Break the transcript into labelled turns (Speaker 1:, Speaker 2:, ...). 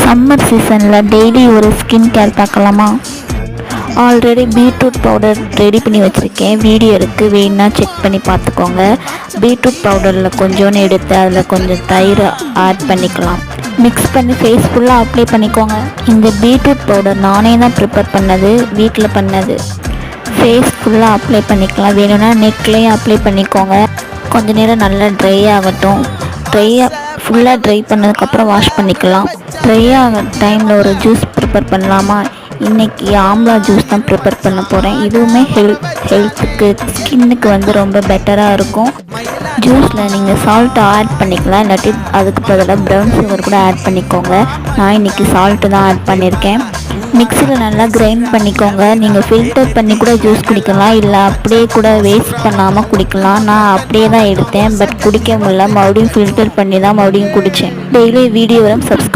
Speaker 1: Summer சீசனில் daily ஒரு skin care பார்க்கலாமா? ஆல்ரெடி பீட்ரூட் பவுடர் ரெடி பண்ணி வச்சுருக்கேன், வீடியோ இருக்குது, வேணுன்னா செக் பண்ணி பார்த்துக்கோங்க. பீட்ரூட் பவுடரில் கொஞ்சோன்னு எடுத்து அதில் கொஞ்சம் தயிர் ஆட் பண்ணிக்கலாம். மிக்ஸ் பண்ணி ஃபேஸ் ஃபுல்லாக அப்ளை பண்ணிக்கோங்க. இந்த பீட்ரூட் பவுடர் நானே தான் ப்ரிப்பேர் பண்ணது, வீட்டில் பண்ணது. ஃபேஸ் ஃபுல்லாக அப்ளை பண்ணிக்கலாம், வேணும்னா நெக்லேயும் அப்ளை பண்ணிக்கோங்க. கொஞ்ச நேரம் நல்லா ட்ரை ஆகட்டும். ஃபுல்லாக ட்ரை பண்ணதுக்கப்புறம் வாஷ் பண்ணிக்கலாம். ட்ரை ஆகிற டைமில் ஒரு ஜூஸ் ப்ரிப்பேர் பண்ணலாமா? இன்றைக்கி ஆம்லா ஜூஸ் தான் ப்ரிப்பேர் பண்ண போகிறேன். இதுவுமே ஹெல்த்துக்கு ஸ்கின்னுக்கு ரொம்ப பெட்டராக இருக்கும். ஜூஸில் நீங்கள் சால்ட்டு ஆட் பண்ணிக்கலாம், இல்லாட்டி அதுக்கு பதிலாக ப்ரௌன் சுகர் கூட ஆட் பண்ணிக்கோங்க. நான் இன்றைக்கி சால்ட்டு தான் ஆட் பண்ணியிருக்கேன். மிக்சியில் நல்லா கிரைண்ட் பண்ணிக்கோங்க. நீங்கள் ஃபில்டர் பண்ணி கூட ஜூஸ் குடிக்கலாம், இல்லை அப்படியே கூட வேஸ்ட் பண்ணாமல் குடிக்கலாம். நான் அப்படியே தான் எடுத்தேன், பட் குடிக்க முடியல, மறுபடியும் ஃபில்டர் பண்ணி தான் மறுபடியும் குடித்தேன். டெய்லி வீடியோ வரும், சப்ஸ்கிரைப்